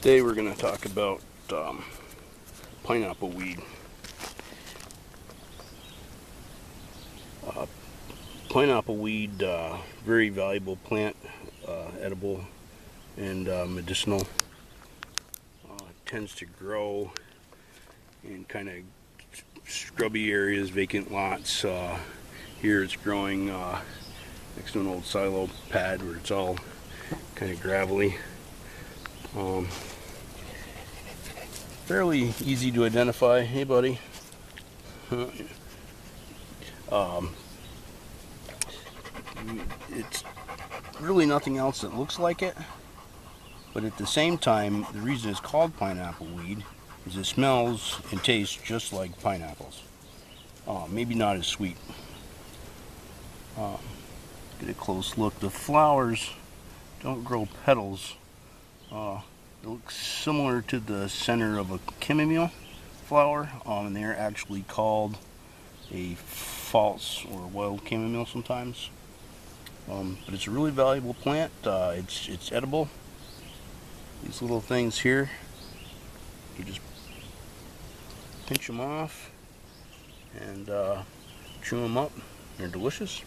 Today we're going to talk about pineapple weed. Pineapple weed, very valuable plant, edible and medicinal. Tends to grow in kind of scrubby areas, vacant lots. Here it's growing next to an old silo pad where it's all kind of gravelly. Fairly easy to identify. Hey, buddy. It's really nothing else that looks like it, but at the same time, the reason it's called pineapple weed is it smells and tastes just like pineapples. Maybe not as sweet. Get a close look. The flowers don't grow petals. It looks similar to the center of a chamomile flower, and they're actually called a false or wild chamomile sometimes. But it's a really valuable plant. It's edible. These little things here, you just pinch them off and chew them up. They're delicious.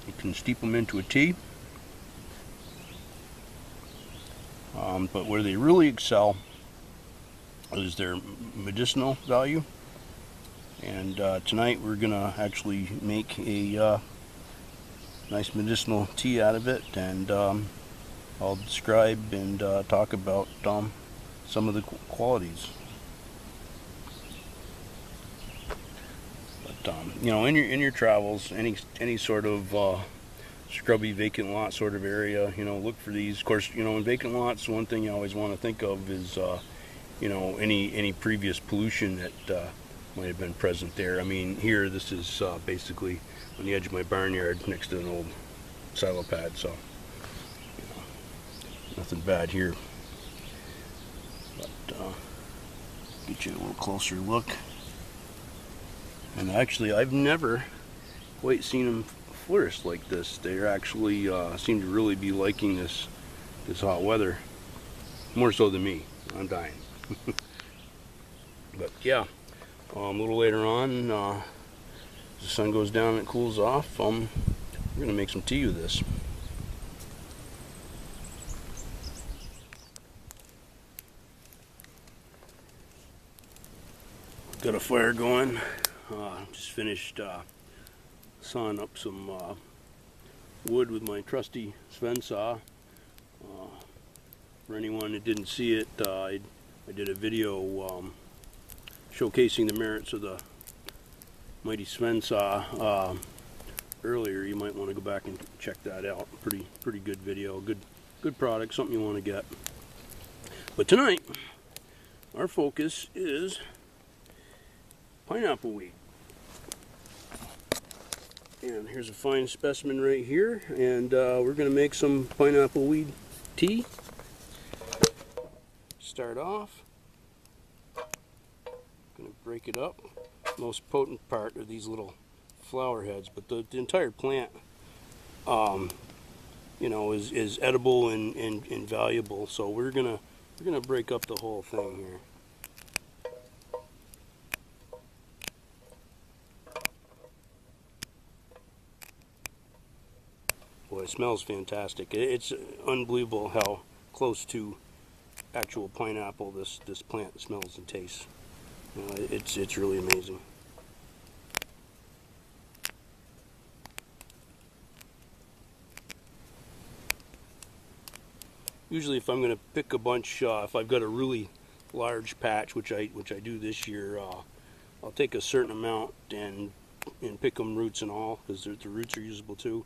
You can steep them into a tea. But where they really excel is their medicinal value. And tonight we're going to actually make a nice medicinal tea out of it. And I'll describe and talk about some of the qualities. But you know, in your travels, any sort of scrubby vacant lot sort of area, you know, look for these. Of course, you know, in vacant lots, one thing you always want to think of is you know, any previous pollution that might have been present there. I mean, here this is basically on the edge of my barnyard next to an old silo pad, so you know, nothing bad here. But get you a little closer look. And actually, I've never quite seen them flourish like this. They actually seem to really be liking this hot weather, more so than me. I'm dying. But yeah, a little later on, as the sun goes down and it cools off, we're gonna make some tea with this. Got a fire going. Just finished sawing up some wood with my trusty Sven saw. For anyone that didn't see it, I did a video showcasing the merits of the mighty Sven saw earlier. You might want to go back and check that out. Pretty good video, good product, something you want to get. But tonight, our focus is pineapple weed. And here's a fine specimen right here, and we're going to make some pineapple weed tea. Start off, going to break it up. Most potent part are these little flower heads, but the entire plant, you know, is edible and valuable. So we're gonna break up the whole thing here. Boy, it smells fantastic. It's unbelievable how close to actual pineapple this plant smells and tastes. It's really amazing. Usually, if I'm going to pick a bunch, if I've got a really large patch, which I do this year, I'll take a certain amount and pick them roots and all, because the roots are usable too.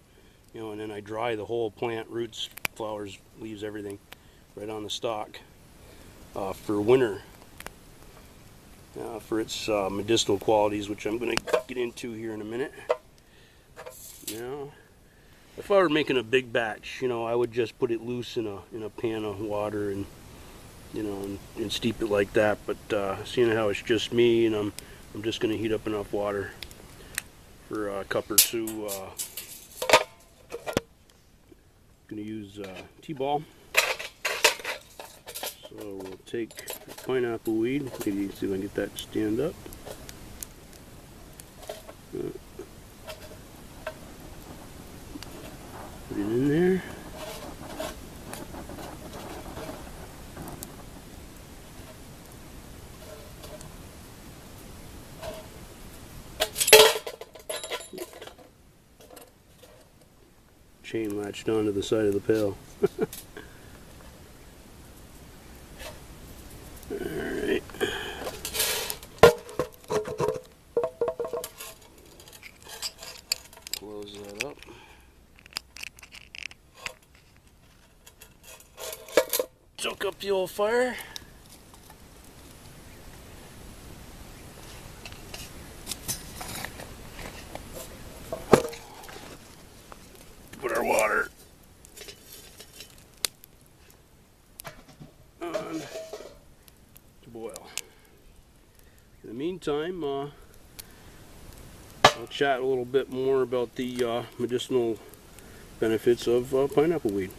You know, and then I dry the whole plant, roots, flowers, leaves, everything, right on the stalk for winter, for its medicinal qualities, which I'm going to get into here in a minute. Now, if I were making a big batch, you know, I would just put it loose in a pan of water and, you know, and steep it like that. But seeing how it's just me, and I'm just going to heat up enough water for a cup or two. Going to use tea ball. So we'll take pineapple weed. Maybe see if I can get that to stand up. Put it in there. Chain latched onto the side of the pail. Alright. Close that up. Choke up the old fire. Put our water on to boil. In the meantime, I'll chat a little bit more about the medicinal benefits of pineapple weed.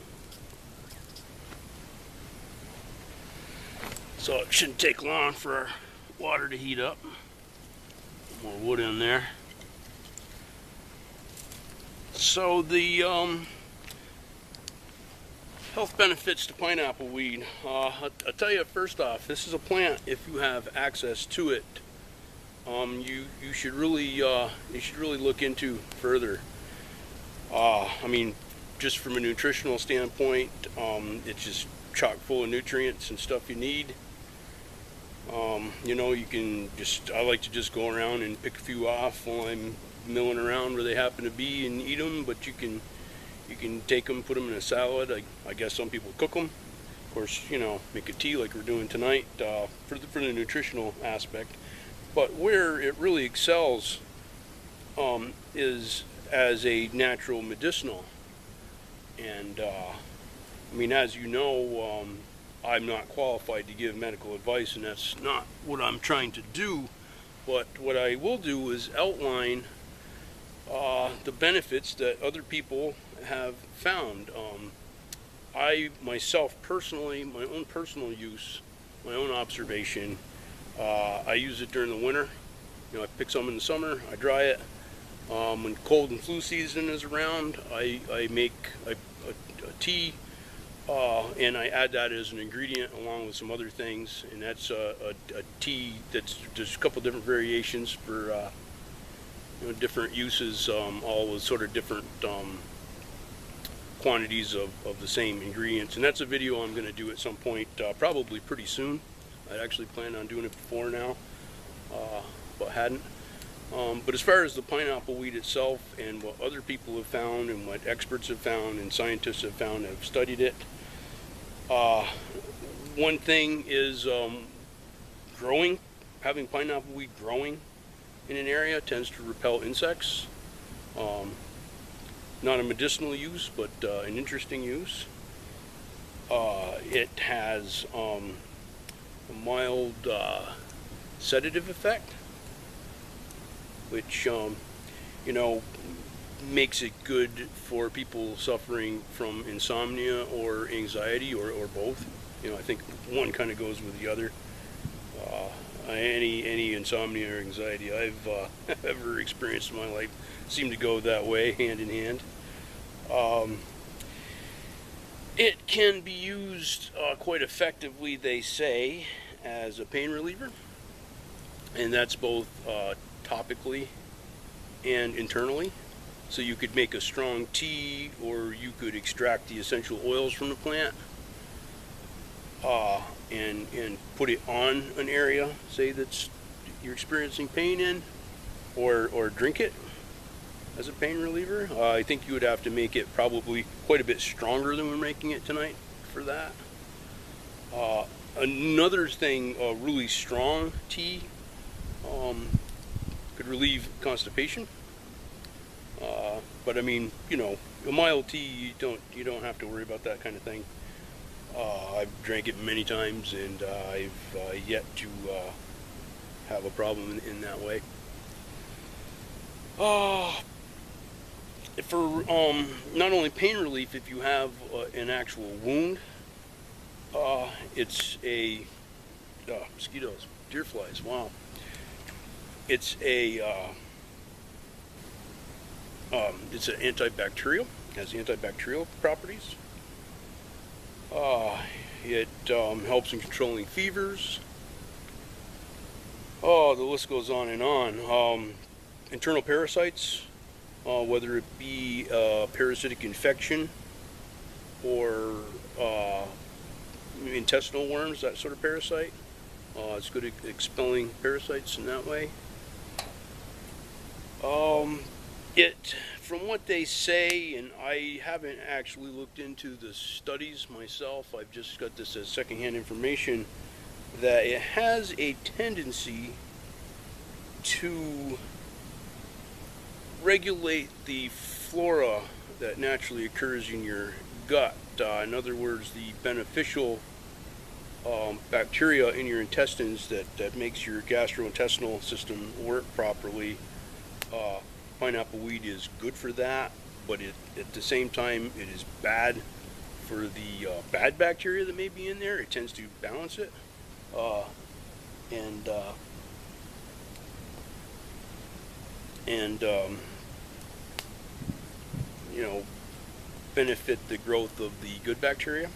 So it shouldn't take long for our water to heat up. More wood in there. So the health benefits to pineapple weed. I'll tell you first off, this is a plant. If you have access to it, you should really look into further. I mean, just from a nutritional standpoint, it's just chock full of nutrients and stuff you need. You know, you can just, I like to just go around and pick a few off while I'm milling around where they happen to be and eat them, but you can take them, put them in a salad. I guess some people cook them. Of course, you know, make a tea like we're doing tonight for the nutritional aspect. But where it really excels is as a natural medicinal. And I mean, as you know, I'm not qualified to give medical advice, and that's not what I'm trying to do. But what I will do is outline the benefits that other people have found. I myself personally, my own personal use, my own observation, I use it during the winter. You know, I pick some in the summer, I dry it. When cold and flu season is around, I make a tea, and I add that as an ingredient along with some other things, and that's a tea that's there's a couple different variations for you know, different uses, all with sort of different quantities of the same ingredients. And that's a video I'm going to do at some point, probably pretty soon. I'd actually planned on doing it before now, but hadn't. But as far as the pineapple weed itself and what other people have found and what experts have found and scientists have found that have studied it, one thing is growing, having pineapple weed growing in an area tends to repel insects. Not a medicinal use, but an interesting use. It has a mild sedative effect, which you know, makes it good for people suffering from insomnia or anxiety, or both. You know, I think one kind of goes with the other. Any insomnia or anxiety I've ever experienced in my life seem to go that way, hand in hand. It can be used quite effectively, they say, as a pain reliever, and that's both topically and internally. So you could make a strong tea, or you could extract the essential oils from the plant and put it on an area, say, that's you're experiencing pain in, or drink it as a pain reliever. I think you would have to make it probably quite a bit stronger than we're making it tonight for that. Another thing, a really strong tea could relieve constipation. But I mean, you know, a mild tea, you don't have to worry about that kind of thing. I've drank it many times, and I've yet to have a problem in that way. For not only pain relief, if you have an actual wound, It's a mosquitoes, deer flies. Wow. It's an antibacterial. It has antibacterial properties. It helps in controlling fevers. Oh, the list goes on and on. Internal parasites, whether it be parasitic infection or intestinal worms, that sort of parasite. It's good at expelling parasites in that way. From what they say, and I haven't actually looked into the studies myself, I've just got this as secondhand information, that it has a tendency to regulate the flora that naturally occurs in your gut. In other words, the beneficial bacteria in your intestines that makes your gastrointestinal system work properly. Pineapple weed is good for that, but at the same time, it is bad for the bad bacteria that may be in there. It tends to balance it, and you know, benefit the growth of the good bacteria.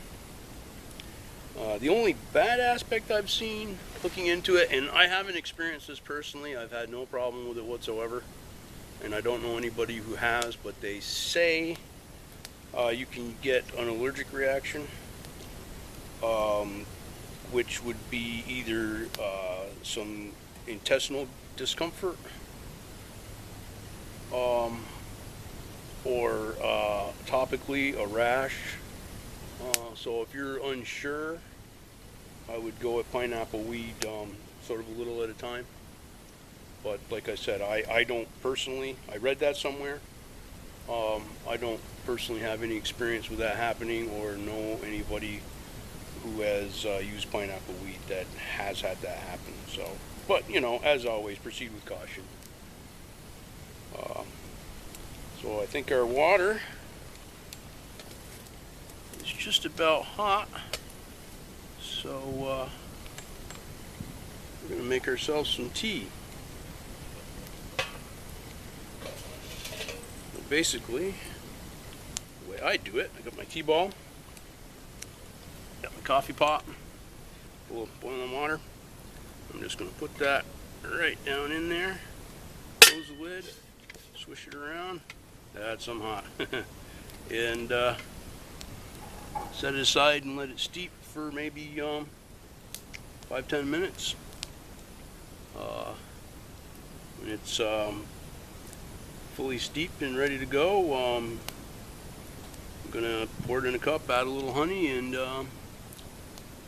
The only bad aspect I've seen looking into it, and I haven't experienced this personally, I've had no problem with it whatsoever, and I don't know anybody who has, but they say you can get an allergic reaction, which would be either some intestinal discomfort or topically a rash. So if you're unsure, I would go with pineapple weed sort of a little at a time. But like I said, I don't personally, I read that somewhere. I don't personally have any experience with that happening or know anybody who has used pineapple weed that has had that happen. So, but you know, as always, proceed with caution. So I think our water is just about hot. So we're going to make ourselves some tea. Basically, the way I do it, I got my tea ball, got my coffee pot, full of boiling water. I'm just going to put that right down in there, close the lid, swish it around, that's some hot, and set it aside and let it steep for maybe 5-10 minutes. When it's fully steeped and ready to go, I'm gonna pour it in a cup, add a little honey, and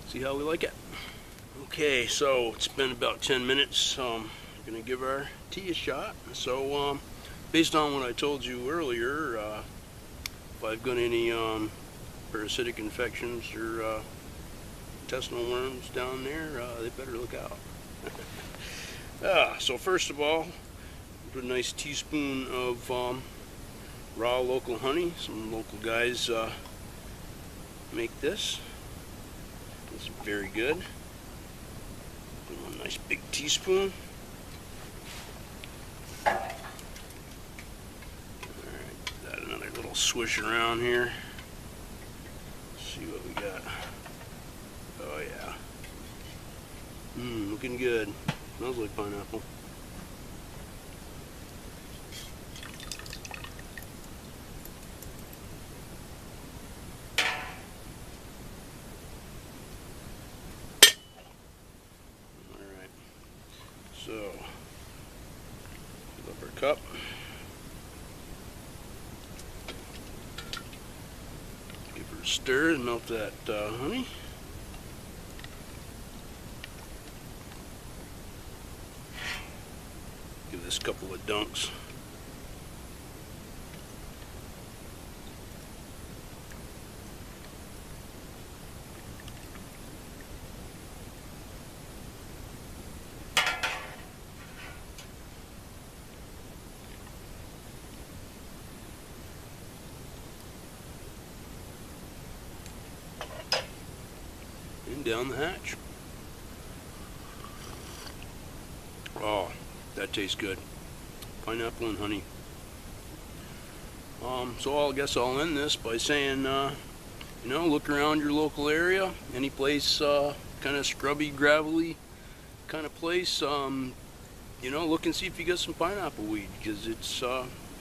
see how we like it. Okay, so it's been about 10 minutes. Gonna give our tea a shot. So based on what I told you earlier, if I've got any parasitic infections or intestinal worms down there, they better look out. So first of all, put a nice teaspoon of raw local honey. Some local guys make this. It's very good. Put one nice big teaspoon. Alright, add another little swish around here. Let's see what we got. Oh yeah. Looking good. Smells like pineapple. So, fill up our cup. Give her a stir and melt that honey. Give this a couple of dunks. down the hatch. Oh, that tastes good. Pineapple and honey. So I guess I'll end this by saying, you know, look around your local area. Any place kind of scrubby, gravelly kind of place, you know, look and see if you got some pineapple weed, because it's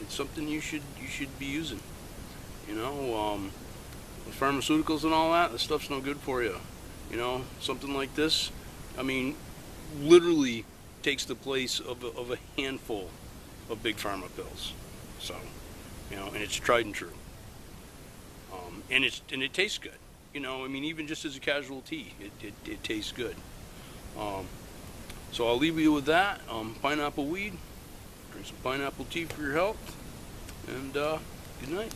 something you should be using. You know, with pharmaceuticals and all that, the stuff's no good for you. You know, something like this, I mean, literally takes the place of a handful of big pharma pills. So, you know, and it's tried and true. And it tastes good. You know, I mean, even just as a casual tea, it tastes good. So I'll leave you with that. Pineapple weed. Drink some pineapple tea for your health. And good night.